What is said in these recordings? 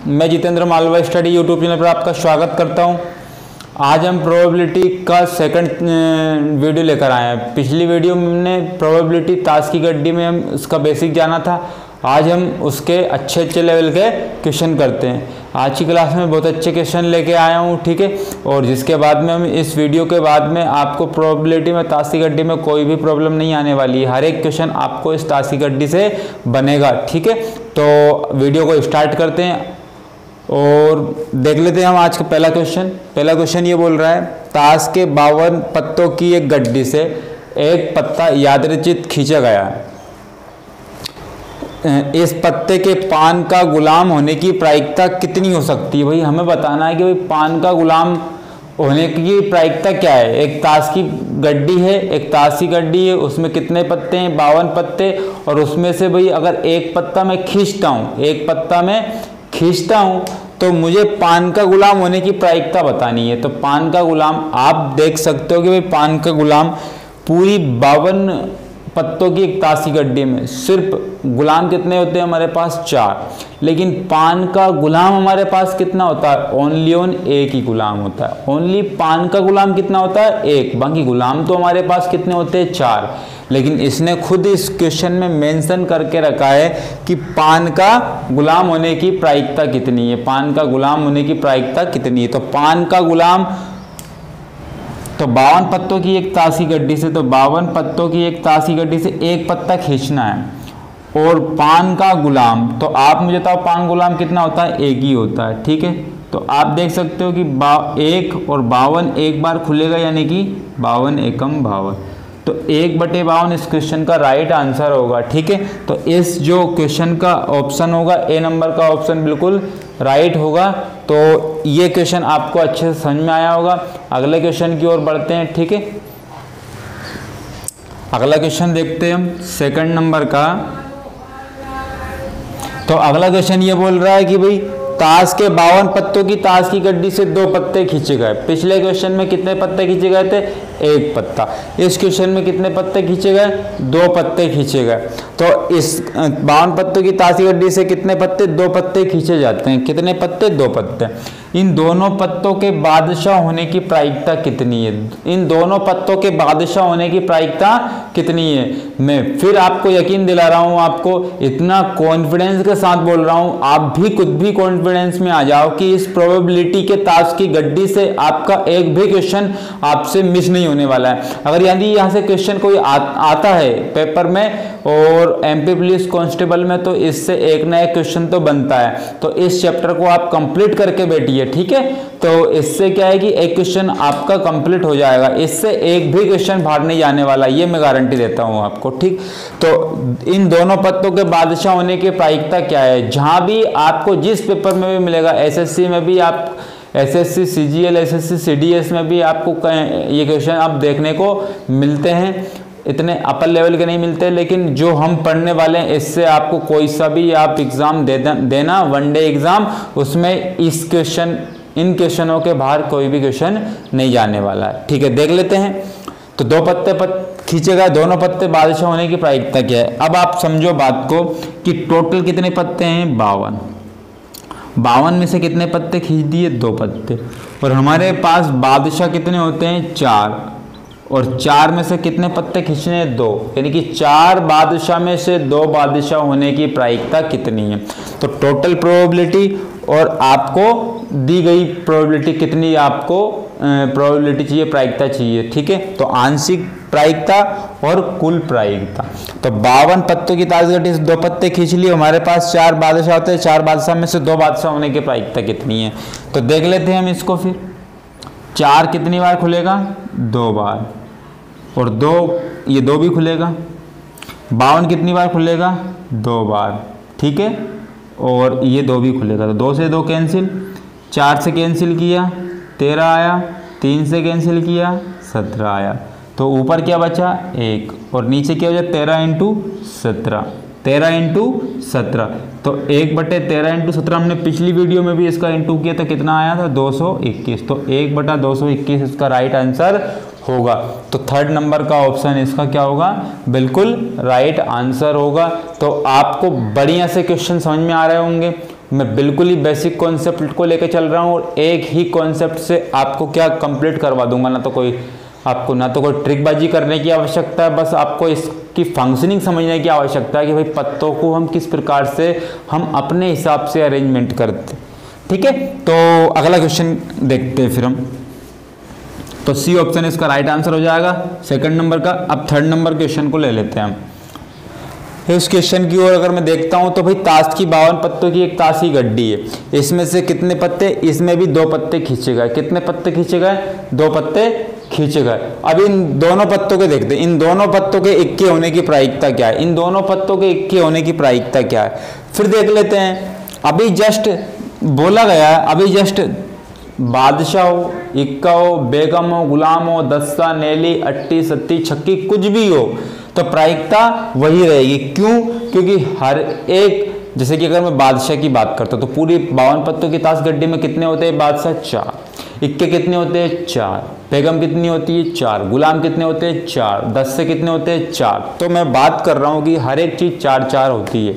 मैं Jitendra Malwa study YouTube channel पर आपका स्वागत करता हूं। आज हम प्रोबेबिलिटी का सेकंड वीडियो लेकर आए हैं। पिछली वीडियो में हमने प्रोबेबिलिटी ताश की गड्डी में हम उसका बेसिक जाना था। आज हम उसके अच्छे लेवल के क्वेश्चन करते हैं। आज की क्लास में बहुत अच्छे क्वेश्चन लेके आया हूँ, ठीक है। और जिसके बाद में हम इस वीडियो के बाद में आपको प्रोबेबिलिटी में ताश की गड्डी में कोई भी प्रॉब्लम नहीं आने वाली है। हर एक क्वेश्चन आपको इस ताश की गड्डी से बनेगा, ठीक है। तो वीडियो को स्टार्ट करते हैं और देख लेते हैं हम आज का पहला क्वेश्चन। पहला क्वेश्चन ये बोल रहा है, ताश के 52 पत्तों की एक गड्डी से एक पत्ता यादृच्छिक खींचा गया है। इस पत्ते के पान का गुलाम होने की प्रायिकता कितनी हो सकती है? भाई हमें बताना है कि भाई पान का गुलाम होने की प्रायिकता क्या है। एक ताश की गड्डी है, एक ताश की गड्डी है, उसमें कितने पत्ते हैं? 52 पत्ते। और उसमें से भाई अगर एक पत्ता मैं खींचता हूँ, एक पत्ता मैं खींचता हूं तो मुझे पान का गुलाम होने की प्रायिकता बतानी है। तो पान का गुलाम आप देख सकते हो कि भाई पान का गुलाम पूरी 52 पत्तों की एक ताश की गड्डी में सिर्फ गुलाम कितने होते हैं हमारे पास? 4। लेकिन पान का गुलाम हमारे पास कितना होता है? ओनली एक ही गुलाम होता है। ओनली पान का गुलाम कितना होता है? एक। बाकी गुलाम तो हमारे पास कितने होते हैं? 4। लेकिन इसने खुद इस क्वेश्चन में मेंशन करके रखा है कि पान का गुलाम होने की प्रायिकता कितनी है। पान का गुलाम होने की प्रायिकता कितनी है? तो पान का गुलाम, तो 52 पत्तों की एक ताश की गड्डी से, तो 52 पत्तों की एक ताश की गड्डी से एक पत्ता खींचना है। और पान का गुलाम, तो आप मुझे बताओ पान गुलाम कितना होता है? एक ही होता है, ठीक है। तो आप देख सकते हो कि 1 और 52 एक बार खुलेगा, यानी कि 52 एकम 52। तो 1/52 इस क्वेश्चन का राइट आंसर होगा, ठीक है। तो इस जो क्वेश्चन का ऑप्शन होगा, ए नंबर का ऑप्शन बिल्कुल राइट होगा। तो ये क्वेश्चन आपको अच्छे से समझ में आया होगा। अगले क्वेश्चन की ओर बढ़ते हैं, ठीक है। अगला क्वेश्चन देखते हैं हम सेकंड नंबर का। तो अगला क्वेश्चन ये बोल रहा है कि भाई ताश के 52 पत्तों की ताश की गड्डी से 2 पत्ते खींचे गए। पिछले क्वेश्चन में कितने पत्ते खींचे गए थे? 1 पत्ता। इस क्वेश्चन में कितने पत्ते खींचे गए? 2 पत्ते खींचे गए। तो इस 52 पत्तों की ताश की गड्डी से कितने पत्ते? 2 पत्ते खींचे जाते हैं। कितने पत्ते? 2 पत्ते। इन दोनों पत्तों के बादशाह होने की प्रायिकता कितनी है? इन दोनों पत्तों के बादशाह होने की प्रायिकता कितनी है? मैं फिर आपको यकीन दिला रहा हूं, आपको इतना कॉन्फिडेंस के साथ बोल रहा हूं, आप भी खुद भी कॉन्फिडेंस में आ जाओ कि इस प्रोबेबिलिटी के ताश की गड्डी से आपका एक भी क्वेश्चन आपसे मिस नहीं होने वाला है। अगर यदि यहाँ से क्वेश्चन कोई आता है पेपर में और एमपी पुलिस कांस्टेबल में, तो इससे एक ना एक क्वेश्चन तो बनता है। तो इस चैप्टर को आप कंप्लीट करके बैठिए, ठीक है। तो इससे क्या है कि एक क्वेश्चन आपका कंप्लीट हो जाएगा। इससे एक भी क्वेश्चन बाहर नहीं जाने वाला, ये मैं गारंटी देता हूं आपको, ठीक। तो इन दोनों पत्तों के बादशाह होने की प्रायिकता क्या है? जहां भी आपको जिस पेपर में भी मिलेगा, एसएससी में भी आप, एसएससी सीजीएल, एसएससी सीडीएस में भी आपको ये क्वेश्चन आप देखने को मिलते हैं। इतने अपर लेवल के नहीं मिलते, लेकिन जो हम पढ़ने वाले हैं इससे आपको कोई सा भी आप एग्जाम देना, वनडे एग्जाम, उसमें इन क्वेश्चनों के बाहर कोई भी क्वेश्चन नहीं जाने वाला है, ठीक है। देख लेते हैं। तो 2 पत्ते खींचे गए, दोनों पत्ते बादशाह होने की प्रायिकता क्या है? अब आप समझो बात को कि टोटल कितने पत्ते हैं? 52। 52 में से कितने पत्ते खींच दिए? 2 पत्ते। और हमारे पास बादशाह कितने होते हैं? 4। और 4 में से कितने पत्ते खींचने हैं? 2। यानी कि 4 बादशाह में से 2 बादशाह होने की प्रायिकता कितनी है? तो टोटल प्रोबेबिलिटी और आपको दी गई प्रोबेबिलिटी कितनी आपको प्रोबेबिलिटी चाहिए, प्रायिकता चाहिए, ठीक है। तो आंशिक प्रायिकता और कुल प्रायिकता। तो 52 पत्तों की ताश गड्डी से 2 पत्ते खींच लिए, हमारे पास 4 बादशाह होते हैं। 4 बादशाह में से 2 बादशाह होने की प्रायिकता कितनी है? तो देख लेते हैं हम इसको फिर। 4 कितनी बार खुलेगा? 2 बार। और 2, ये 2 भी खुलेगा। 52 कितनी बार खुलेगा? 2 बार, ठीक है। और ये 2 भी खुलेगा। तो 2 से 2 कैंसिल, 4 से कैंसिल किया 13 आया, 3 से कैंसिल किया 17 आया। तो ऊपर क्या बचा? 1। और नीचे क्या बचा? 13 × 17। 13 × 17। तो 1/13 × 17 हमने पिछली वीडियो में भी इसका इंटू किया, तो कितना आया था? 221। तो 1/221 इसका राइट आंसर होगा। तो थर्ड नंबर का ऑप्शन इसका क्या होगा? बिल्कुल राइट आंसर होगा। तो आपको बढ़िया से क्वेश्चन समझ में आ रहे होंगे मैं बिल्कुल ही बेसिक कॉन्सेप्ट को लेकर चल रहा हूँ और एक ही कॉन्सेप्ट से आपको क्या कंप्लीट करवा दूंगा, ना तो कोई ट्रिकबाजी करने की आवश्यकता है, बस आपको इसकी फंक्शनिंग समझने की आवश्यकता है कि भाई पत्तों को हम किस प्रकार से हम अपने हिसाब से अरेंजमेंट करते। ठीक है, तो अगला क्वेश्चन देखते हैं फिर हम। तो सी ऑप्शन इसका राइट आंसर हो जाएगा सेकंड नंबर का। अब थर्ड नंबर क्वेश्चन को ले लेते हैं हम। इस क्वेश्चन की ओर अगर मैं देखता हूं तो भाई ताश की 52 पत्तों की एक ताश की गड्डी है, इसमें से कितने पत्ते, इसमें भी 2 पत्ते खींचे गए। कितने पत्ते खींचे गए? 2 पत्ते खींचे गए। अब इन दोनों पत्तों के देखते हैं, इन दोनों पत्तों के इक्के होने की प्रायिकता क्या है, इन दोनों पत्तों के इक्के होने की प्रायिकता क्या है, फिर देख लेते हैं। अभी जस्ट बोला गया है, अभी जस्ट बादशाह हो, इक्का हो, बेगम हो, गुलाम हो, दस्ता, नेली, अट्टी, सत्ती, छक्की, कुछ भी हो तो प्रायिकता वही रहेगी। क्यों? क्योंकि हर एक, जैसे कि अगर मैं बादशाह की बात करता हूं तो पूरी 52 पत्तों की ताश गड्डी में कितने होते हैं? बादशाह 4, इक्के कितने होते हैं? 4, बेगम कितनी होती है? 4, गुलाम कितने होते हैं? 4, दस्ते कितने होते हैं? 4। तो मैं बात कर रहा हूं कि हर एक चीज 4-4 होती है।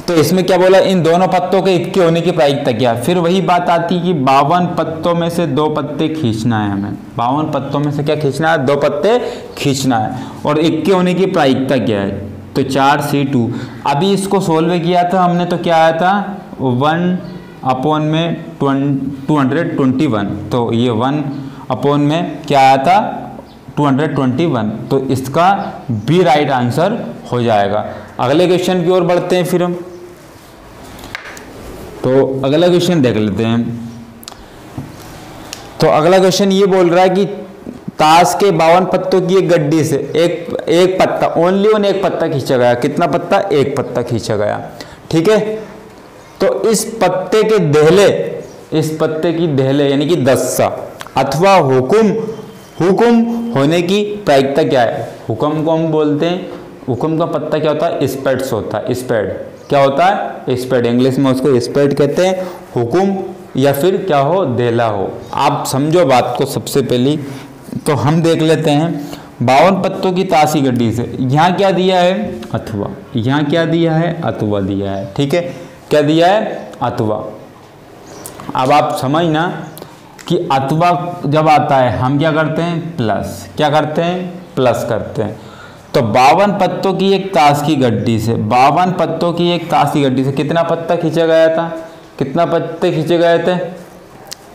तो इसमें क्या बोला? इन दोनों पत्तों के इक्के होने की प्रायिकता क्या? फिर वही बात आती कि 52 पत्तों में से 2 पत्ते खींचना है हमें। 52 पत्तों में से क्या खींचना है? 2 पत्ते खींचना है। और इक्के होने की प्रायिकता क्या है? तो 4C2। अभी इसको सोल्व किया था हमने तो क्या आया था? 1/221। तो ये 1 में क्या आया था? 221। तो इसका बी राइट आंसर हो जाएगा। अगले क्वेश्चन की ओर बढ़ते हैं फिर हम। तो अगला क्वेश्चन देख लेते हैं। तो अगला क्वेश्चन ये बोल रहा है कि ताश के 52 पत्तों की एक गड्डी से एक पत्ता, ओनली एक पत्ता खींचा गया। कितना पत्ता? एक पत्ता खींचा गया। ठीक है, तो इस पत्ते के देहले, इस पत्ते की देहले यानी कि दस्सा अथवा हुकुम होने की प्रायिकता क्या है? हुक्म को हम बोलते हैं, हुक्म का पत्ता क्या होता है? स्पेड्स होता है। स्पेड क्या होता है? स्पेड, इंग्लिश में उसको स्पेड कहते हैं। हुकुम या फिर क्या हो? देला हो। आप समझो बात को सबसे पहली। तो हम देख लेते हैं 52 पत्तों की ताश की गड्डी से, यहाँ क्या दिया है? अथवा। यहाँ क्या दिया है? अथवा दिया है। ठीक है, क्या दिया है? अथवा। अब आप समझना कि अथवा जब आता है हम क्या करते हैं? प्लस। क्या करते हैं? प्लस करते हैं। तो 52 पत्तों की एक ताश की गड्डी से, 52 पत्तों की एक ताश की गड्डी से कितना पत्ता खींचा गया था? कितना पत्ते खींचे गए थे?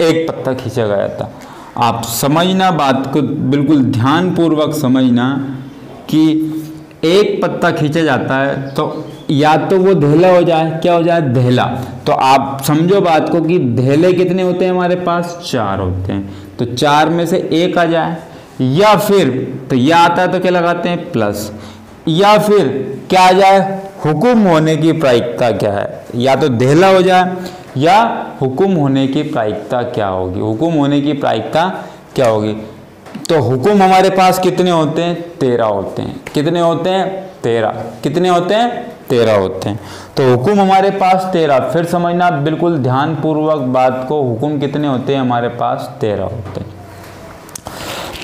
एक पत्ता खींचा गया था। आप समझना बात को, बिल्कुल ध्यान पूर्वक समझना कि एक पत्ता खींचा जाता है तो या तो वो धेला हो जाए, क्या हो जाए? धेला। तो आप समझो बात को कि धेले कितने होते हैं हमारे पास? 4 होते हैं। तो 4 में से एक आ जाए, या फिर तो यह आता है तो क्या लगाते हैं? प्लस। या फिर क्या आ जाए? हुकुम होने की प्रायिकता क्या है? या तो धेला हो जाए या हुकुम होने की प्रायिकता क्या होगी? हुकुम होने की प्रायिकता क्या होगी? तो हुकुम हमारे पास कितने होते हैं? 13 होते हैं। कितने होते हैं? 13। कितने होते हैं? 13 होते हैं। तो हुकुम हमारे पास 13। फिर समझना बिल्कुल ध्यान पूर्वक बात को, हुकुम कितने होते हैं हमारे पास? 13 होते हैं।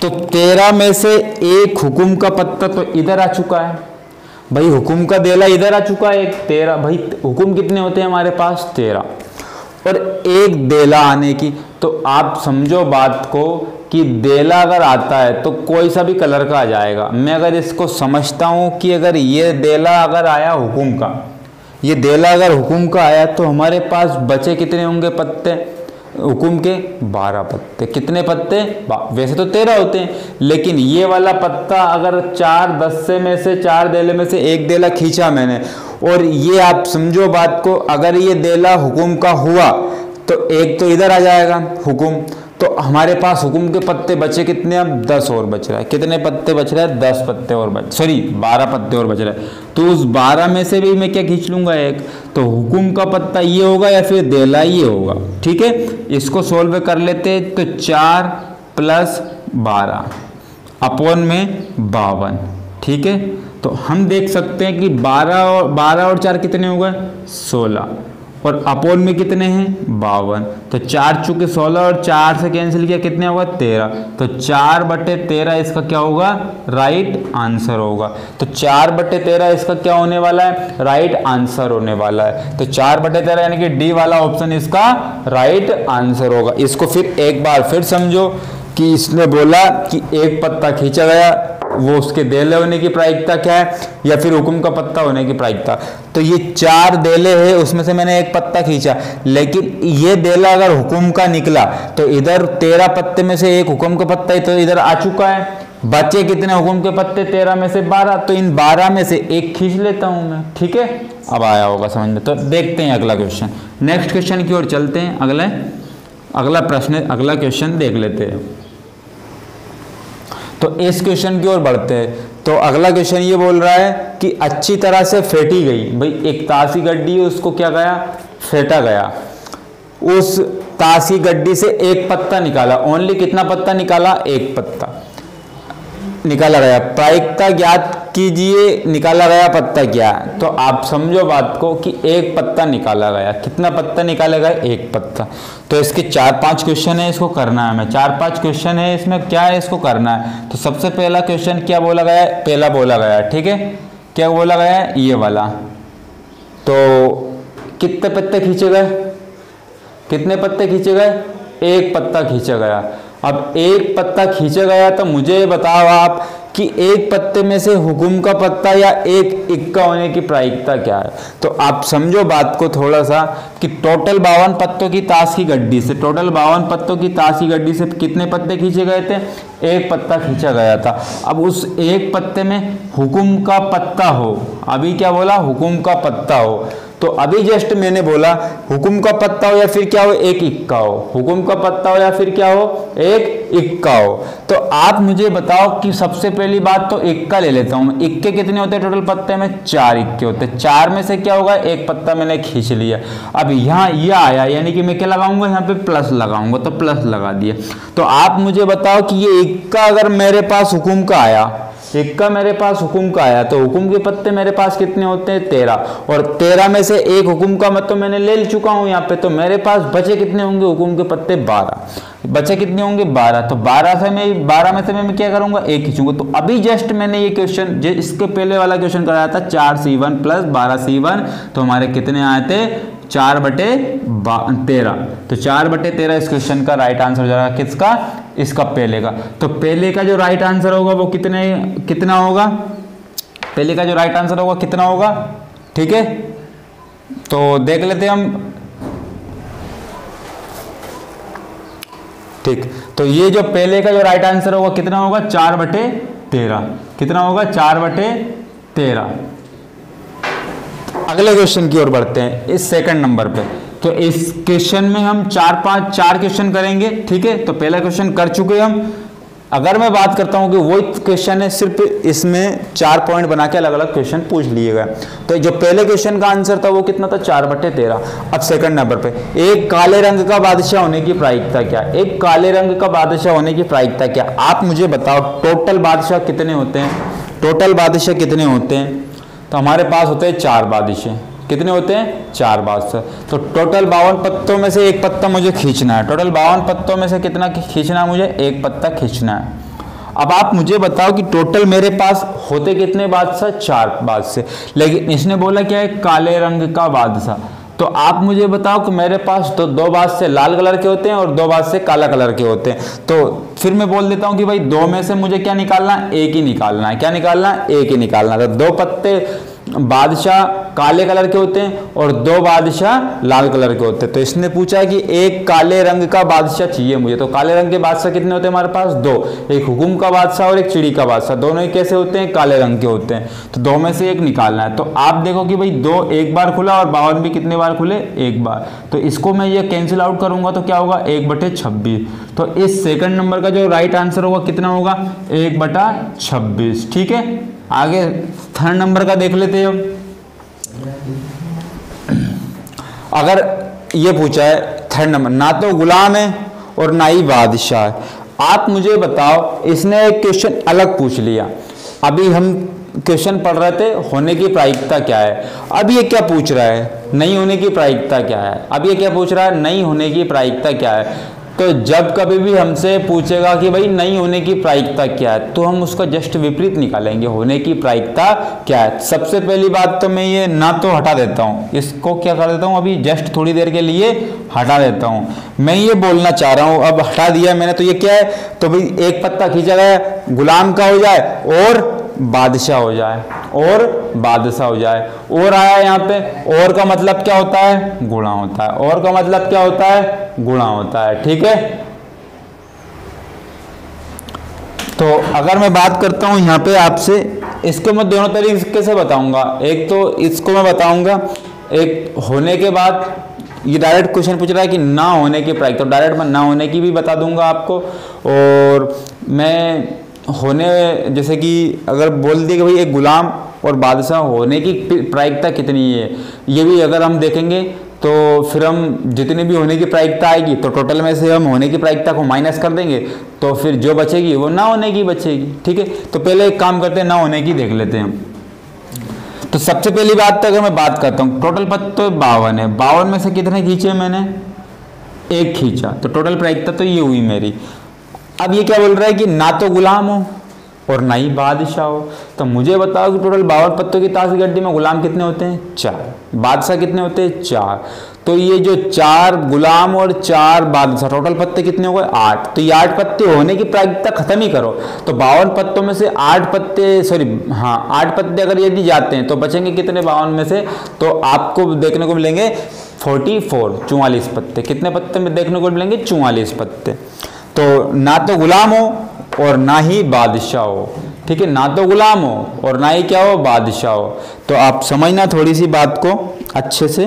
तो 13 में से एक हुकुम का पत्ता तो इधर आ चुका है भाई, हुकुम का देला इधर आ चुका है। एक 13 भाई, हुकुम कितने होते हैं हमारे पास? 13 और एक देला आने की। तो आप समझो बात को कि देला अगर आता है तो कोई सा भी कलर का आ जाएगा। मैं अगर इसको समझता हूं कि अगर ये देला अगर आया हुकुम का, ये देला अगर हुकुम का आया तो हमारे पास बचे कितने होंगे पत्ते? हुकुम के 12 पत्ते। कितने पत्ते? वैसे तो 13 होते हैं, लेकिन ये वाला पत्ता अगर 4 दस्ते में से 4 देले में से एक देला खींचा मैंने, और ये आप समझो बात को, अगर ये देला हुकुम का हुआ तो एक तो इधर आ जाएगा हुकुम। तो हमारे पास हुकुम के पत्ते बचे कितने? अब 10 और बच रहा है। कितने पत्ते बच रहा है? 10 पत्ते और 12 पत्ते और बच रहा है। तो उस 12 में से भी मैं क्या खींच लूंगा? एक। तो हुकुम का पत्ता ये होगा या फिर देला ये होगा। ठीक है, इसको सोल्व कर लेते। तो 4 + 12 अपॉन में 52। ठीक है, तो हम देख सकते हैं कि 12 और 4 कितने हो गए? 16। और अपोन में कितने हैं 52, तो 4 चुके 16 और 4 से कैंसिल किया कितने होगा 13, तो 4/13 इसका क्या होगा राइट आंसर होगा। तो 4/13 इसका क्या होने वाला है राइट आंसर होने वाला है। तो 4/13 यानी कि डी वाला ऑप्शन इसका राइट आंसर होगा। इसको फिर एक बार फिर समझो कि इसने बोला कि एक पत्ता खींचा गया, वो उसके देले होने की प्रायिकता क्या है या फिर हुक्म का पत्ता होने की प्रायिकता। तो ये 4 देले है, उसमें से मैंने एक पत्ता खींचा, लेकिन ये देला अगर हुक्म का निकला तो इधर 13 पत्ते में से एक हुक्म का पत्ता ही तो इधर आ चुका है। बचे कितने हुक्म के पत्ते 13 में से 12, तो इन 12 में से एक खींच लेता हूं मैं। ठीक है, अब आया होगा समझ में। तो देखते हैं अगला क्वेश्चन, नेक्स्ट क्वेश्चन की ओर चलते हैं। अगला प्रश्न, अगला क्वेश्चन देख लेते हैं। तो इस क्वेश्चन की ओर बढ़ते हैं। तो अगला क्वेश्चन ये बोल रहा है कि अच्छी तरह से फेंटी गई, भाई एक ताश की गड्डी है उसको क्या गया फेंटा गया, उस ताश की गड्डी से एक पत्ता निकाला, ओनली कितना पत्ता निकाला एक पत्ता निकाला गया। प्रायिकता ज्ञात कीजिए, निकाला गया पत्ता क्या है। तो आप समझो बात को कि एक पत्ता निकाला गया, कितना पत्ता निकाला गया एक पत्ता। तो इसके 4-5 क्वेश्चन है, इसको करना है। मैं 4-5 क्वेश्चन है, इसमें क्या है इसको करना है। तो सबसे पहला क्वेश्चन क्या बोला गया है, पहला बोला गया है, ठीक है, क्या बोला गया है ये वाला। तो कितने पत्ते खींचे गए, कितने पत्ते खींचे गए एक पत्ता खींचा गया। अब एक पत्ता खींचा गया तो मुझे बताओ आप कि एक पत्ते में से हुकुम का पत्ता या एक इक्का होने की प्रायिकता क्या है। तो आप समझो बात को थोड़ा सा कि टोटल 52 पत्तों की ताश की गड्डी से, टोटल 52 पत्तों की ताश की गड्डी से कितने पत्ते खींचे गए थे, एक पत्ता खींचा गया था। अब उस एक पत्ते में हुकुम का पत्ता हो, अभी क्या बोला हुकुम का पत्ता हो, तो अभी जस्ट मैंने बोला हुकुम का पत्ता हो या फिर क्या हो एक इक्का हो, हुकुम का पत्ता हो या फिर क्या हो एक इक्का हो। तो आप मुझे बताओ कि सबसे पहली बात तो इक्का ले लेता हूं। इक्के कितने होते हैं टोटल पत्ते में 4 इक्के होते हैं, 4 में से क्या होगा एक पत्ता मैंने खींच लिया। अब यहाँ ये आया यानी कि मैं क्या लगाऊंगा यहाँ पे प्लस लगाऊंगा, तो प्लस लगा दिया। तो आप मुझे बताओ कि ये इक्का अगर मेरे पास हुकुम का आया, इक्का मेरे पास हुकुम का आया, तो हुकुम के पत्ते मेरे पास कितने होते हैं 13, और 13 में से एक हुकुम का मत तो मैंने ले चुका हूं यहाँ पे। तो मेरे पास बचे कितने होंगे हुकुम के पत्ते 12, बचे कितने होंगे 12। तो 12 में से मैं क्या करूंगा एक खींचूंगा। तो अभी जस्ट मैंने ये क्वेश्चन इसके पहले वाला क्वेश्चन कराया था 4C1 प्लस 12C1, तो हमारे कितने आए थे 4/13। तो 4/13 इस क्वेश्चन का राइट आंसर हो जाएगा किसका, इसका पहले का। तो पहले का जो राइट आंसर होगा वो कितना होगा, पहले का जो राइट आंसर होगा कितना होगा, ठीक है। तो देख लेते हैं हम, ठीक। तो ये जो पहले का जो राइट आंसर होगा कितना होगा 4/13, कितना होगा 4/13। अगले क्वेश्चन की ओर बढ़ते हैं, इस सेकंड नंबर पे। तो इस क्वेश्चन में हम 4 क्वेश्चन करेंगे, ठीक है। तो पहला क्वेश्चन कर चुके हम। अगर मैं बात करता हूं कि वो क्वेश्चन है, सिर्फ इसमें 4 पॉइंट बना के अलग अलग क्वेश्चन पूछ लिए गए। तो जो पहले क्वेश्चन का आंसर था वो कितना था 4/13। अब सेकंड नंबर पे, एक काले रंग का बादशाह होने की प्रायिकता क्या, एक काले रंग का बादशाह होने की प्रायिकता क्या। आप मुझे बताओ टोटल बादशाह कितने होते हैं, टोटल बादशाह कितने होते हैं। तो हमारे पास होते हैं 4 बादशाह, कितने होते हैं 4 बादशाह। तो टोटल 52 पत्तों में से एक पत्ता मुझे खींचना है, टोटल 52 पत्तों में से कितना खींचना है मुझे, एक पत्ता खींचना है। अब आप मुझे बताओ कि टोटल मेरे पास होते कितने बादशाह 4 बादशाह, लेकिन इसने बोला क्या है काले रंग का बादशाह। तो आप मुझे बताओ कि मेरे पास तो 2 बादशाह लाल कलर के होते हैं और 2 बादशाह काला कलर के होते हैं। तो फिर मैं बोल देता हूं कि भाई 2 में से मुझे क्या निकालना है, एक ही निकालना है। क्या निकालना है, एक ही निकालना है। तो 2 पत्ते बादशाह काले कलर के होते हैं और 2 बादशाह लाल कलर के होते हैं। तो इसने पूछा है कि एक काले रंग का बादशाह चाहिए मुझे। तो काले रंग के बादशाह कितने होते हैं हमारे पास 2, एक हुकुम का बादशाह और एक चिड़ी का बादशाह, दोनों ही कैसे होते हैं काले रंग के होते हैं। तो 2 में से एक निकालना है। तो आप देखो कि भाई 2 एक बार खुला और 52 भी कितने बार खुले, एक बार। तो इसको मैं ये कैंसिल आउट करूंगा तो क्या होगा 1/26। तो इस सेकंड नंबर का जो राइट आंसर होगा कितना होगा 1/26, ठीक है। आगे थर्ड नंबर का देख लेते हैं। अगर ये पूछा है थर्ड नंबर, ना तो गुलाम है और ना ही बादशाह है। आप मुझे बताओ, इसने एक क्वेश्चन अलग पूछ लिया। अभी हम क्वेश्चन पढ़ रहे थे होने की प्रायिकता क्या है। अब ये क्या पूछ रहा है, नहीं होने की प्रायिकता क्या है। अब ये क्या पूछ रहा है, नहीं होने की प्रायिकता क्या है। तो जब कभी भी हमसे पूछेगा कि भाई नहीं होने की प्रायिकता क्या है, तो हम उसका जस्ट विपरीत निकालेंगे, होने की प्रायिकता क्या है। सबसे पहली बात तो मैं ये ना तो हटा देता हूँ, इसको क्या कर देता हूँ, अभी जस्ट थोड़ी देर के लिए हटा देता हूँ। मैं ये बोलना चाह रहा हूँ, अब हटा दिया मैंने, तो ये क्या है, तो भाई एक पत्ता खींचा गया, गुलाम का हो जाए और बादशाह हो जाए, और बादशाह हो जाए। और आया यहाँ पे, और का मतलब क्या होता है, गुणा होता है। और का मतलब क्या होता है, गुणा होता है। ठीक है, तो अगर मैं बात करता हूं यहाँ पे आपसे, इसको मैं दोनों तरीके से बताऊंगा। एक तो इसको मैं बताऊंगा, एक होने के बाद, ये डायरेक्ट क्वेश्चन पूछ रहा है कि ना होने की प्रायिकता, तो डायरेक्ट मैं ना होने की भी बता दूंगा आपको। और मैं होने, जैसे कि अगर बोल दिए कि भाई एक गुलाम और बादशाह होने की प्रायिकता कितनी है, ये भी अगर हम देखेंगे तो फिर हम जितनी भी होने की प्रायिकता आएगी तो टोटल में से हम होने की प्रायिकता को माइनस कर देंगे, तो फिर जो बचेगी वो ना होने की बचेगी। ठीक है, तो पहले एक काम करते हैं, ना होने की देख लेते हैं हम। तो सबसे पहली बात तो अगर मैं बात करता हूँ, टोटल पत्ते 52 है, 52 में से कितने खींचे मैंने, एक खींचा, तो टोटल प्रायिकता तो ये हुई मेरी। अब ये क्या बोल रहा है कि ना तो गुलाम हो और ना ही बादशाह हो, तो मुझे बताओ कि टोटल 52 पत्तों की ताश की गड्डी में गुलाम कितने होते हैं, 4, बादशाह कितने होते हैं, 4। तो ये जो 4 गुलाम और 4 बादशाह, टोटल पत्ते कितने हो गए, 8। तो ये 8 पत्ते होने की प्रायिकता खत्म ही करो, तो 52 पत्तों में से 8 पत्ते, सॉरी हाँ 8 पत्ते अगर यदि जाते हैं तो बचेंगे कितने 52 में से, तो आपको देखने को मिलेंगे 44 पत्ते। कितने पत्ते में देखने को मिलेंगे, 44 पत्ते। तो ना तो गुलाम हो और ना ही बादशाह हो। ठीक है, ना तो गुलाम हो और ना ही क्या हो, बादशाह हो। तो आप समझना थोड़ी सी बात को अच्छे से।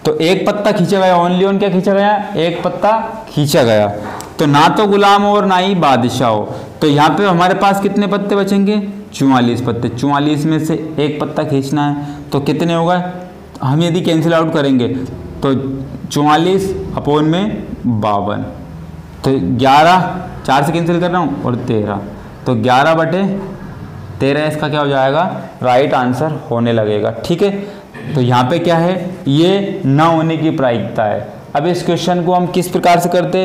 तो एक पत्ता खींचा गया, ओनली ऑन क्या खींचा गया, एक पत्ता खींचा गया। तो ना तो गुलाम हो और ना ही बादशाह हो, तो यहाँ पे हमारे पास कितने पत्ते बचेंगे, 44 पत्ते। 44 में से एक पत्ता खींचना है, तो कितने हो गए, हम यदि कैंसिल आउट करेंगे तो 44 अपॉन में 52, तो 11, 4 से कैंसिल कर रहा हूँ, और 13, तो 11/13 इसका क्या हो जाएगा, राइट आंसर होने लगेगा। ठीक है, तो यहाँ पे क्या है, ये ना होने की प्रायिकता है। अब इस क्वेश्चन को हम किस प्रकार से करते,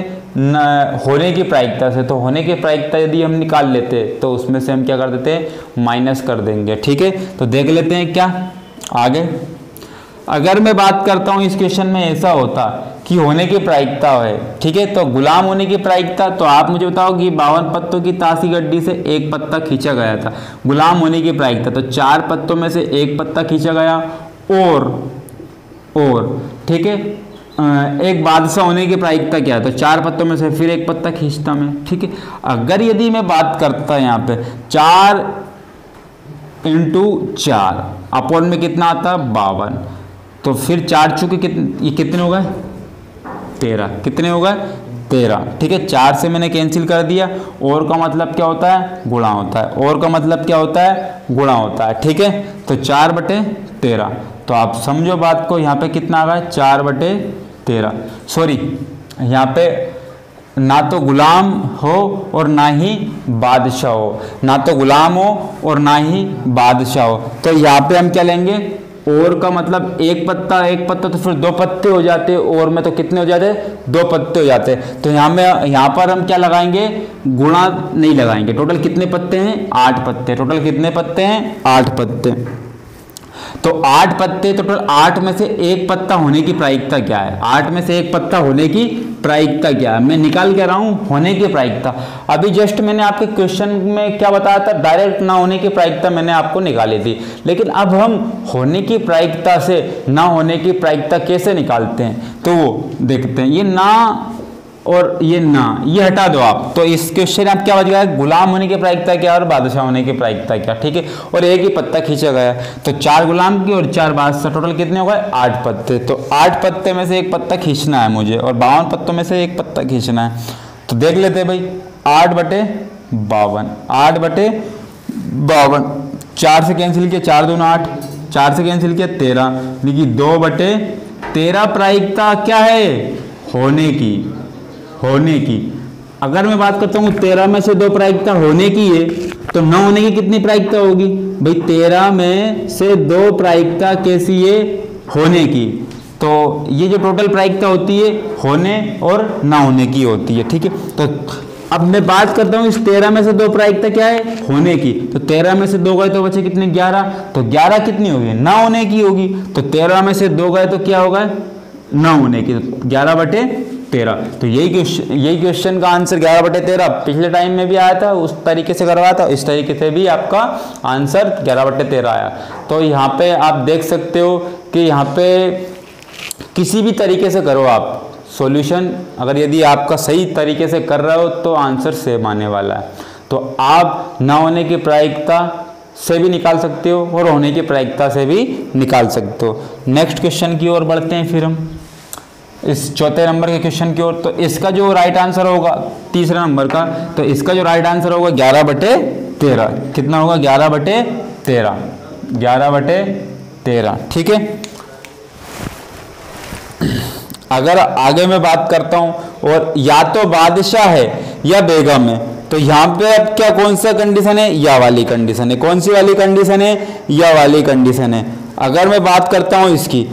होने की प्रायिकता से। तो होने की प्रायिकता यदि हम निकाल लेते तो उसमें से हम क्या कर देते, माइनस कर देंगे। ठीक है, तो देख लेते हैं क्या आगे। अगर मैं बात करता हूँ इस क्वेश्चन में ऐसा होता कि होने की प्रायिकता है, ठीक है, तो गुलाम होने की प्रायिकता, तो आप मुझे बताओ कि 52 पत्तों की ताश की गड्डी से एक पत्ता खींचा गया था, गुलाम होने की प्रायिकता, तो 4 पत्तों में से एक पत्ता खींचा गया, और ठीक है, एक बादशाह होने की प्रायिकता क्या है, तो 4 पत्तों में से फिर एक पत्ता खींचता मैं। ठीक है, अगर यदि मैं बात करता यहाँ पे 4 × 4 अपॉन में कितना आता है, 52, तो फिर 4 चुके ये कितने हो गए, 13, कितने हो गए, 13। ठीक है, 4 से मैंने कैंसिल कर दिया, और का मतलब क्या होता है, गुणा होता है, और का मतलब क्या होता है, गुणा होता है। ठीक है, तो 4/13, तो आप समझो बात को, यहाँ पे कितना आ गया, 4/13, सॉरी यहाँ पे ना तो गुलाम हो और ना ही बादशाह हो, ना तो गुलाम हो और ना ही बादशाह हो, तो यहाँ पे हम क्या लेंगे, और का मतलब एक पत्ता तो फिर 2 पत्ते हो जाते, और में तो कितने हो जाते, 2 पत्ते हो जाते। तो यहाँ पर हम क्या लगाएंगे, गुणा नहीं लगाएंगे। टोटल कितने पत्ते हैं, 8 पत्ते। टोटल कितने पत्ते हैं, 8 पत्ते। तो 8 पत्ते, टोटल 8 में से एक पत्ता होने की प्रायिकता क्या है, 8 में से एक पत्ता होने की प्रायिकता क्या है, मैं निकाल के रहा हूं होने की प्रायिकता। अभी जस्ट मैंने आपके क्वेश्चन में क्या बताया था, डायरेक्ट ना होने की प्रायिकता मैंने आपको निकाली थी, लेकिन अब हम होने की प्रायिकता से ना होने की प्रायिकता कैसे निकालते हैं, तो वो देखते हैं। ये ना और ये ना, ये हटा दो आप, तो इस क्वेश्चन आप क्या बच गया, गुलाम होने की प्रायिकता क्या और बादशाह होने की प्रायिकता क्या। ठीक है, और एक ही पत्ता खींचा गया, तो 4 गुलाम की और 4 बादशाह, टोटल कितने हो गए, 8 पत्ते। तो 8 पत्ते में से एक पत्ता खींचना है मुझे, और 52 पत्तों में से एक पत्ता खींचना है। तो देख लेते हैं भाई, 8/52, 8/52, 4 से कैंसिल किया, 4 दूना 8, 4 से कैंसिल किया 13, लेकिन 2/13 प्रायिकता क्या है, होने की। अगर मैं बात करता हूँ 13 में से 2 प्रायिकता होने की है तो 9 होने की कितनी प्रायिकता होगी भाई? 13 में से 2 प्रायिकता कैसी है? होने की। तो ये जो टोटल प्रायिकता होती है होने और ना होने की होती है, ठीक है। तो अब मैं बात करता हूँ इस 13 में से 2 प्रायिकता क्या है? होने की। तो 13 में से 2 गए तो बचे कितने? 11। तो 11 कितनी होगी? ना होने की होगी। तो 13 में से 2 गए तो क्या होगा? ना होने की। 11/13। तो यही क्वेश्चन का आंसर 11/13 पिछले टाइम में भी आया था, उस तरीके से करवाया था, इस तरीके से भी आपका आंसर 11/13 आया। तो यहाँ पे आप देख सकते हो कि यहाँ पे किसी भी तरीके से करो आप सॉल्यूशन, अगर यदि आपका सही तरीके से कर रहे हो तो आंसर सेम आने वाला है। तो आप ना होने की प्रायिकता से भी निकाल सकते हो और होने की प्रायिकता से भी निकाल सकते हो। नेक्स्ट क्वेश्चन की ओर बढ़ते हैं फिर हम इस चौथे नंबर के क्वेश्चन की ओर। तो इसका जो राइट आंसर होगा तीसरा नंबर का, तो इसका जो राइट आंसर होगा 11/13। कितना होगा? 11/13। 11/13, ठीक है। अगर आगे मैं बात करता हूं और या तो बादशाह है या बेगम है, तो यहां पे अब क्या कौन सा कंडीशन है? या वाली कंडीशन है। कौन सी वाली कंडीशन है? या वाली कंडीशन है। अगर मैं बात करता हूं इसकी,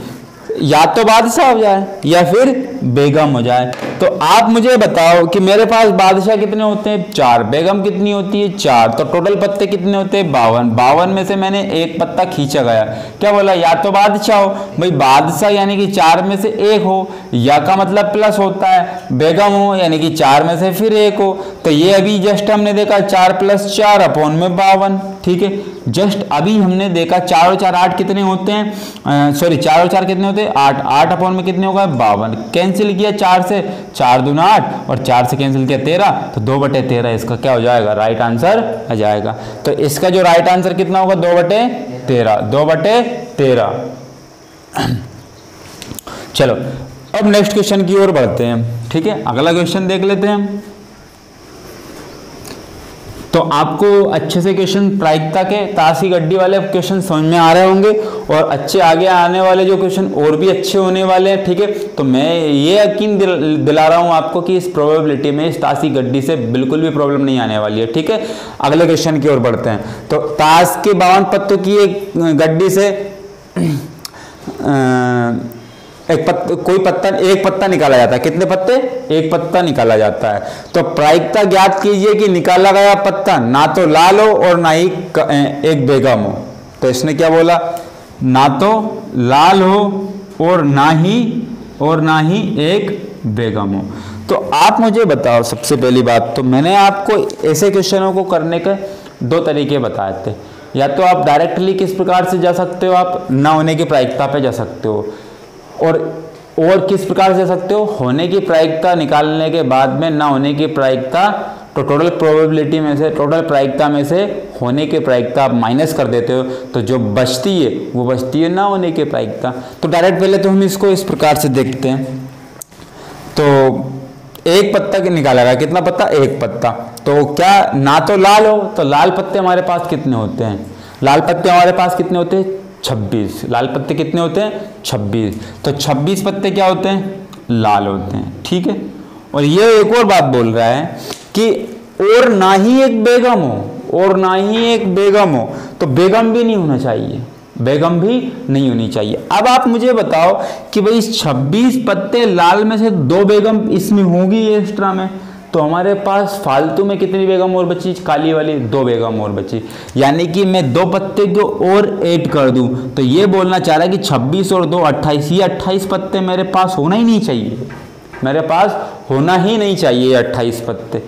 या तो बादशाह हो जाए या फिर बेगम हो जाए, तो आप मुझे बताओ कि मेरे पास बादशाह कितने होते हैं? 4। बेगम कितनी होती है? 4। तो टोटल पत्ते कितने होते हैं? 52। 52 में से मैंने एक पत्ता खींचा गया। क्या बोला? या तो बादशाह हो। भाई बादशाह यानी कि 4 में से 1 हो, या का मतलब प्लस होता है। बेगम हो यानी कि 4 में से फिर 1 हो। तो ये अभी जस्ट हमने देखा 4 + 4 अपॉन में 52, ठीक है। जस्ट अभी हमने देखा 4 और 4 8 कितने होते हैं? सॉरी 4 और 4 कितने होते हैं? 8। 8 अपॉन में कितने होगा? 52। कैंसिल किया 4 से, 4 दूना 8 और 4 से कैंसिल किया 13, तो 2/13 इसका क्या हो जाएगा? राइट आंसर आ जाएगा। तो इसका जो राइट आंसर कितना होगा? 2/13। 2/13। चलो अब नेक्स्ट क्वेश्चन की ओर बढ़ते हैं, ठीक है। अगला क्वेश्चन देख लेते हैं हम। तो आपको अच्छे से क्वेश्चन प्रायिकता के ताश की गड्डी वाले क्वेश्चन समझ में आ रहे होंगे और अच्छे आगे आने वाले जो क्वेश्चन और भी अच्छे होने वाले हैं, ठीक है। तो मैं ये यकीन दिला रहा हूँ आपको कि इस प्रोबेबिलिटी में इस ताश की गड्डी से बिल्कुल भी प्रॉब्लम नहीं आने वाली है, ठीक है। अगले क्वेश्चन की ओर बढ़ते हैं। तो ताश के 52 पत्तों की एक गड्डी से एक पत्ता निकाला जाता है। कितने पत्ते? एक पत्ता निकाला जाता है। तो प्रायिकता ज्ञात कीजिए कि निकाला गया पत्ता ना तो लाल हो और ना ही एक बेगम हो। तो इसने क्या बोला? ना तो लाल हो और ना ही एक बेगम हो। तो आप मुझे बताओ, सबसे पहली बात तो मैंने आपको ऐसे क्वेश्चनों को करने के 2 तरीके बताए थे। या तो आप डायरेक्टली किस प्रकार से जा सकते हो, आप ना होने की प्रायिकता पे जा सकते हो, और किस प्रकार से जा सकते हो? होने की प्रायिकता निकालने के बाद में ना होने की प्रायिकता, तो टोटल प्रोबेबिलिटी में से, टोटल प्रायिकता में से होने की प्रायिकता आप माइनस कर देते हो, तो जो बचती है वो बचती है ना होने की प्रायिकता। तो डायरेक्ट पहले तो हम इसको इस प्रकार से देखते हैं। तो एक पत्ता निकाला गया। कितना पत्ता? एक पत्ता। तो क्या ना तो लाल हो, तो लाल पत्ते हमारे पास कितने होते हैं? लाल पत्ते हमारे पास कितने होते हैं? 26। लाल पत्ते कितने होते हैं? 26। तो 26 पत्ते क्या होते हैं? लाल होते हैं, ठीक है। और ये एक और बात बोल रहा है कि और ना ही एक बेगम हो, और ना ही एक बेगम हो, तो बेगम भी नहीं होना चाहिए, बेगम भी नहीं होनी चाहिए। अब आप मुझे बताओ कि भाई 26 पत्ते लाल में से 2 बेगम इसमें होगी एक्स्ट्रा में, तो हमारे पास फालतू में कितनी बेगम और बची? काली वाली 2 बेगम और बची। यानी कि मैं 2 पत्ते को और ऐड कर दूं, तो ये बोलना चाह रहा है कि 26 और 2 28, ये 28 पत्ते मेरे पास होना ही नहीं चाहिए, मेरे पास होना ही नहीं चाहिए 28 पत्ते।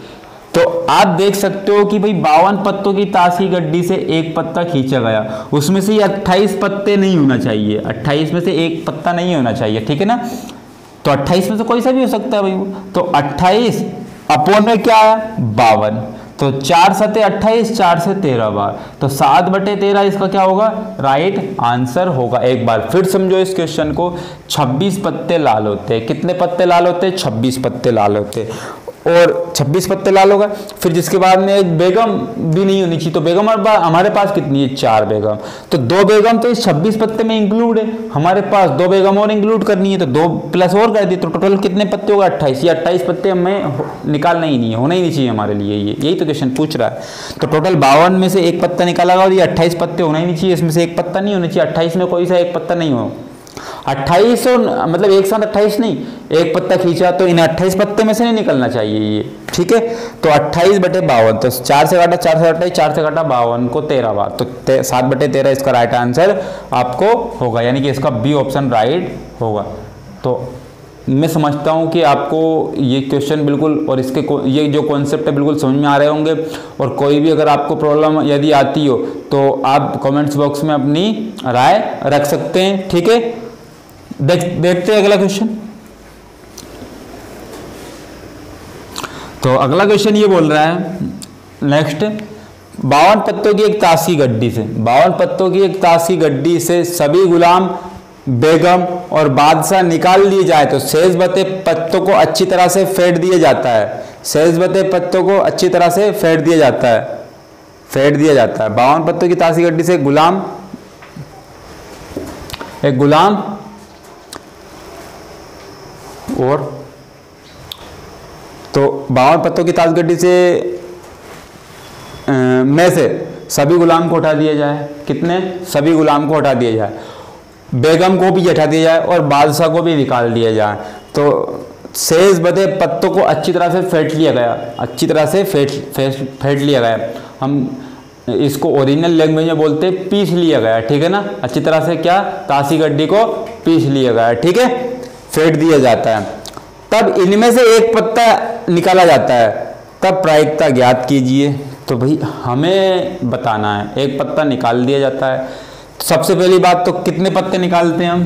तो आप देख सकते हो कि भाई 52 पत्तों की ताश की गड्डी से एक पत्ता खींचा गया, उसमें से ये 28 पत्ते नहीं होना चाहिए, 28 में से एक पत्ता नहीं होना चाहिए, ठीक है ना। तो 28 में से कोई सा भी हो सकता है भाई। तो 28 अपॉन में क्या है? 52। तो 4 सते 28, 4 से 13 बार, तो 7/13 इसका क्या होगा? राइट आंसर होगा। एक बार फिर समझो इस क्वेश्चन को। 26 पत्ते लाल होते हैं। कितने पत्ते लाल होते हैं? 26 पत्ते लाल होते हैं। और 26 पत्ते लाल हो गए। फिर जिसके बाद में एक बेगम भी नहीं होनी चाहिए, तो बेगम हमारे पास कितनी है, 4 बेगम। तो 2 बेगम तो इस 26 पत्ते में इंक्लूड है, हमारे पास 2 बेगम और इंक्लूड करनी है, तो 2 प्लस और कर दिए, तो टोटल कितने पत्ते होगा, 28। ये 28 पत्ते हमें निकालना ही नहीं है, होना ही नहीं चाहिए हमारे लिए, यही तो क्वेश्चन पूछ रहा है। तो टोटल 52 में से एक पत्ता निकाला और ये 28 पत्ते होना ही नहीं चाहिए, इसमें से एक पत्ता नहीं होना चाहिए, 28 में कोई सा एक पत्ता नहीं हो। 28 और मतलब एक साथ 28 नहीं, एक पत्ता खींचा तो इन 28 पत्ते में से नहीं निकलना चाहिए ये, ठीक है। तो 28/52, तो 4 से काटा 4 से 28, 4 से काटा 52 को 13 बार, तो 7/13 इसका राइट आंसर आपको होगा, यानी कि इसका बी ऑप्शन राइट होगा। तो मैं समझता हूँ कि आपको ये क्वेश्चन बिल्कुल और इसके ये जो कॉन्सेप्ट है बिल्कुल समझ में आ रहे होंगे। और कोई भी अगर आपको प्रॉब्लम यदि आती हो तो आप कमेंट्स बॉक्स में अपनी राय रख सकते हैं, ठीक है। देखते हैं अगला क्वेश्चन। तो अगला क्वेश्चन ये बोल रहा है नेक्स्ट, 52 पत्तों की एक ताश की गड्डी से, 52 पत्तों की एक ताश की गड्डी से सभी गुलाम, बेगम और बादशाह निकाल लिए जाए तो शेष बचे पत्तों को अच्छी तरह से फेंट दिया जाता है। शेष बचे पत्तों को अच्छी तरह से फेंट दिया जाता है, फेंट दिया जाता है। 52 पत्तों की ताश की गड्डी से एक गुलाम और तो 52 पत्तों की ताश गड्डी से में से सभी गुलाम को हटा दिया जाए, कितने, सभी गुलाम को हटा दिया जाए, बेगम को भी हटा दिया जाए और बादशाह को भी निकाल दिया जाए। तो शेष बचे पत्तों को अच्छी तरह से फेंट लिया गया, अच्छी तरह से फेंट लिया गया। हम इसको ओरिजिनल लैंग्वेज में बोलते हैं पीस लिया गया, ठीक है ना। अच्छी तरह से क्या, ताश की गड्डी को पीस लिया गया, ठीक है, फेंट दिया जाता है। तब इनमें से एक पत्ता निकाला जाता है, तब प्रायिकता ज्ञात कीजिए। तो भाई हमें बताना है, एक पत्ता निकाल दिया जाता है। सबसे पहली बात तो कितने पत्ते निकालते हैं हम,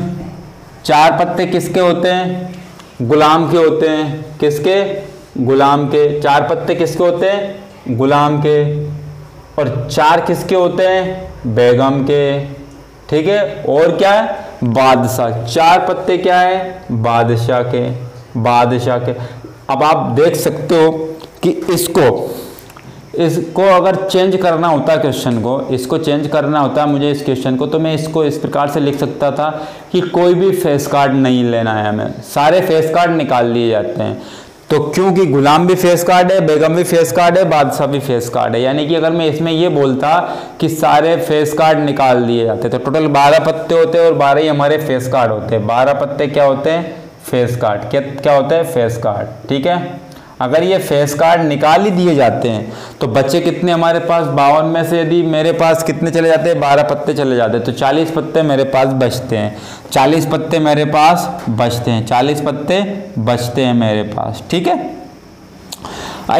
4 पत्ते किसके होते हैं, गुलाम के होते हैं, किसके, गुलाम के। 4 पत्ते किसके होते हैं, गुलाम के, और 4 किसके होते हैं, बेगम के, ठीक है। और क्या है, बादशाह, 4 पत्ते क्या है, बादशाह के, बादशाह के। अब आप देख सकते हो कि इसको अगर चेंज करना होता है क्वेश्चन को, इसको चेंज करना होता है मुझे इस क्वेश्चन को, तो मैं इसको इस प्रकार से लिख सकता था कि कोई भी फेस कार्ड नहीं लेना है हमें, सारे फेस कार्ड निकाल लिए जाते हैं। तो क्योंकि गुलाम भी फेस कार्ड है, बेगम भी फेस कार्ड है, बादशाह भी फेस कार्ड है, यानी कि अगर मैं इसमें ये बोलता कि सारे फेस कार्ड निकाल दिए जाते तो टोटल 12 पत्ते होते और 12 ही हमारे फेस कार्ड होते हैं। 12 पत्ते क्या होते हैं, फेस कार्ड, क्या होता है, फेस कार्ड, ठीक है। अगर ये फेस कार्ड निकाल ही दिए जाते हैं तो बच्चे कितने हमारे पास, 52 में से यदि मेरे पास कितने चले जाते हैं, 12 पत्ते चले जाते हैं, तो 40 पत्ते मेरे पास बचते हैं, 40 पत्ते मेरे पास बचते हैं, 40 पत्ते बचते हैं मेरे पास, ठीक है।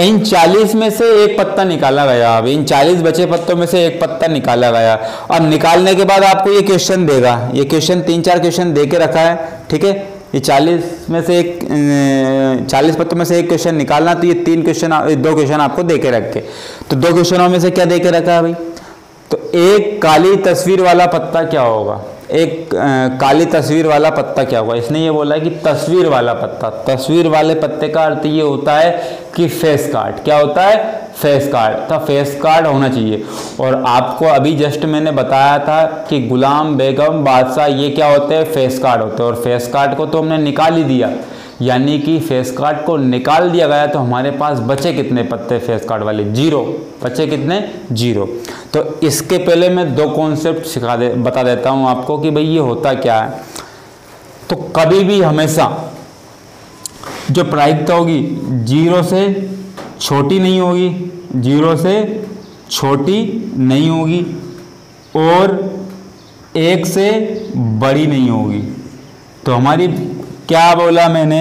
इन 40 में से एक पत्ता निकाला गया, अब इन 40 बचे पत्तों में से एक पत्ता निकाला गया। अब निकालने के बाद आपको ये क्वेश्चन देगा, ये क्वेश्चन 3-4 क्वेश्चन दे के रखा है, ठीक है। ये 40 में से 40 पत्तों में से एक क्वेश्चन निकालना, तो ये 2 क्वेश्चन आपको दे के रखे। तो 2 क्वेश्चनों में से क्या दे के रखा है भाई, तो एक काली तस्वीर वाला पत्ता क्या होगा, एक काली तस्वीर वाला पत्ता क्या होगा। इसने ये बोला है कि तस्वीर वाला पत्ता, तस्वीर वाले पत्ते का अर्थ ये होता है कि फेस कार्ड, क्या होता है, फेस कार्ड, तो फेस कार्ड होना चाहिए। और आपको अभी जस्ट मैंने बताया था कि गुलाम, बेगम, बादशाह ये क्या होते हैं, फेस कार्ड होते हैं। और फेस कार्ड को तो हमने निकाल ही दिया, यानी कि फेस कार्ड को निकाल दिया गया, तो हमारे पास बचे कितने पत्ते फेस कार्ड वाले, 0, बचे कितने, 0। तो इसके पहले मैं 2 कॉन्सेप्ट बता देता हूँ आपको कि भाई ये होता क्या है। तो कभी भी हमेशा जो प्रायिकता होगी 0 से छोटी नहीं होगी, 0 से छोटी नहीं होगी और 1 से बड़ी नहीं होगी। तो हमारी क्या बोला मैंने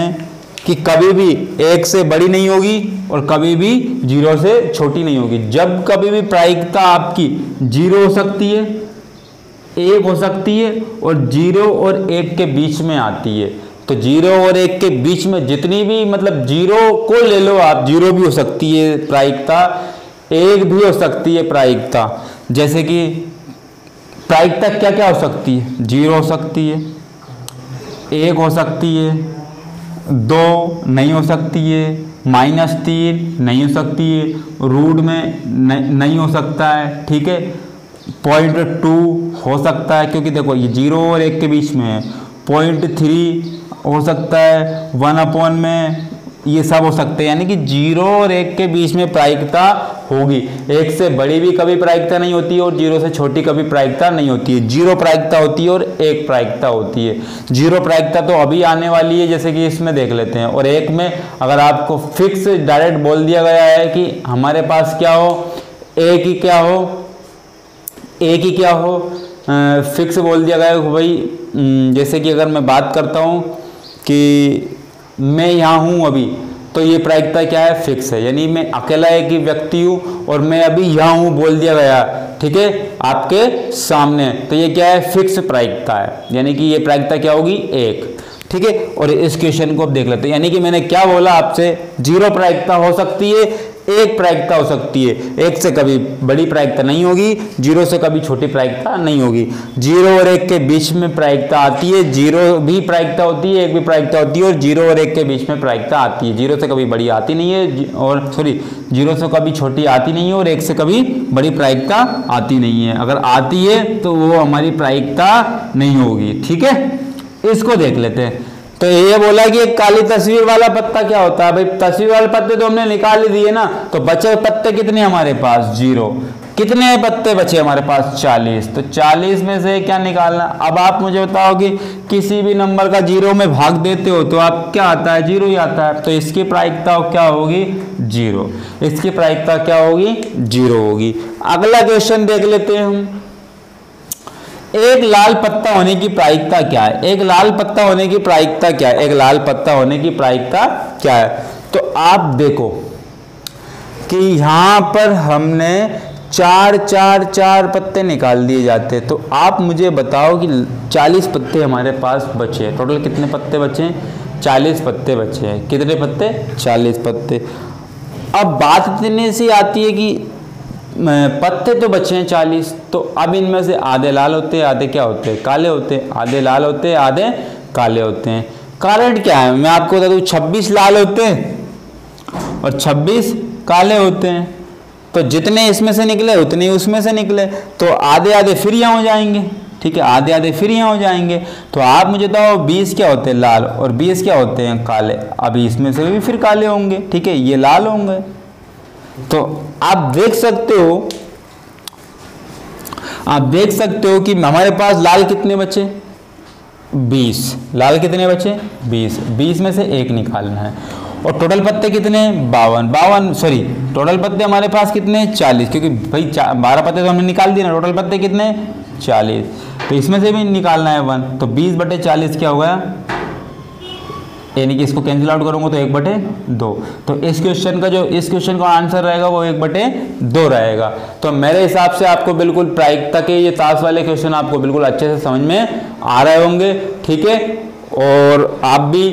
कि कभी भी 1 से बड़ी नहीं होगी और कभी भी 0 से छोटी नहीं होगी। जब कभी भी प्रायिकता आपकी 0 हो सकती है, 1 हो सकती है और 0 और 1 के बीच में आती है। तो 0 और 1 के बीच में जितनी भी, मतलब 0 को ले लो आप, 0 भी हो सकती है प्रायिकता, 1 भी हो सकती है प्रायिकता। जैसे कि प्रायिकता क्या क्या हो सकती है, 0 हो सकती है, 1 हो सकती है 2 नहीं हो सकती है, -3 नहीं हो सकती है, रूट में नहीं हो सकता है, ठीक है। 0.2 हो सकता है क्योंकि देखो ये 0 और 1 के बीच में है। 0.3 हो सकता है, 1 में, ये सब हो सकते हैं। यानी कि 0 और 1 के बीच में प्रायिकता होगी। 1 से बड़ी भी कभी प्रायिकता नहीं होती है और 0 से छोटी कभी प्रायिकता नहीं होती है। 0 प्रायिकता होती है और 1 प्रायिकता होती है। 0 प्रायिकता तो अभी आने वाली है, जैसे कि इसमें देख लेते हैं। और 1 में अगर आपको फिक्स डायरेक्ट बोल दिया गया है कि हमारे पास क्या हो, एक ही क्या हो, फिक्स बोल दिया गया है भाई। जैसे कि अगर मैं बात करता हूँ कि मैं यहाँ हूँ अभी, तो ये प्रायिकता क्या है, फिक्स है। यानी मैं अकेला एक ही व्यक्ति हूँ और मैं अभी यहाँ हूँ बोल दिया गया, ठीक है, आपके सामने, तो ये क्या है, फिक्स प्रायिकता है। यानी कि ये प्रायिकता क्या होगी, 1, ठीक है। और इस क्वेश्चन को अब देख लेते हैं। यानी कि मैंने क्या बोला आपसे, 0 प्रायिकता हो सकती है, 1 प्रायिकता हो सकती है। 1 से कभी बड़ी प्रायिकता नहीं होगी, 0 से कभी छोटी प्रायिकता नहीं होगी। 0 और 1 के बीच में प्रायिकता आती है, 0 भी प्रायिकता होती है, 1 भी प्रायिकता होती है, और 0 और 1 के बीच में प्रायिकता आती है। 0 से कभी बड़ी आती नहीं है, और 0 से कभी छोटी आती नहीं है, और 1 से कभी बड़ी प्रायिकता आती नहीं है। अगर आती है तो वो हमारी प्रायिकता नहीं होगी, ठीक है। इसको देख लेते हैं। तो ये बोला कि एक काली तस्वीर वाला पत्ता क्या होता है, भाई तस्वीर वाले पत्ते तो हमने निकाल ही दिए ना, तो बचे पत्ते कितने हमारे पास, 0। कितने पत्ते बचे हमारे पास, 40। तो 40 में से क्या निकालना। अब आप मुझे बताओ कि किसी भी नंबर का 0 में भाग देते हो तो आप क्या आता है, 0 ही आता है। तो इसकी प्रायिकता क्या होगी, 0। इसकी प्रायिकता क्या होगी, 0 होगी। अगला क्वेश्चन देख लेते हैं हम। एक लाल पत्ता होने की प्रायिकता क्या है, एक लाल पत्ता होने की प्रायिकता क्या है, एक लाल पत्ता होने की प्रायिकता क्या है। तो आप देखो कि यहां पर हमने 4 पत्ते निकाल दिए जाते। तो आप मुझे बताओ कि 40 पत्ते हमारे पास बचे हैं। टोटल कितने पत्ते बचे हैं, 40 पत्ते बचे हैं। कितने पत्ते, 40 पत्ते। अब बात इतनी सी आती है कि पत्ते तो बचे हैं 40, तो अब इनमें से आधे लाल होते हैं, आधे क्या होते हैं, काले होते हैं। आधे लाल होते हैं, आधे काले होते हैं। कारण क्या है, मैं आपको बता दूं, 26 लाल होते हैं और 26 काले होते हैं। तो जितने इसमें से निकले उतने ही उसमें से निकले, तो आधे आधे फिर यहाँ हो जाएंगे, ठीक है, आधे आधे फिर यहाँ हो जाएंगे। तो आप मुझे बताओ 20 क्या होते हैं, लाल, और 20 क्या होते हैं, काले। अभी इसमें से भी फिर काले होंगे, ठीक है, ये लाल होंगे। तो आप देख सकते हो कि हमारे पास लाल कितने बचे, 20। लाल कितने बचे, 20। 20 में से 1 निकालना है। और टोटल पत्ते कितने, 52, टोटल पत्ते हमारे पास कितने, 40, क्योंकि भाई 12 पत्ते तो हमने निकाल दिए ना। टोटल पत्ते कितने, 40। तो इसमें से भी निकालना है 1। तो 20/40 क्या हो गया, यानी कि इसको कैंसिल आउट करूंगा तो 1/2। तो इस क्वेश्चन का आंसर रहेगा वो 1/2 रहेगा। तो मेरे हिसाब से आपको बिल्कुल प्रायिकता के ये ताश वाले क्वेश्चन आपको बिल्कुल अच्छे से समझ में आ रहे होंगे, ठीक है। और आप भी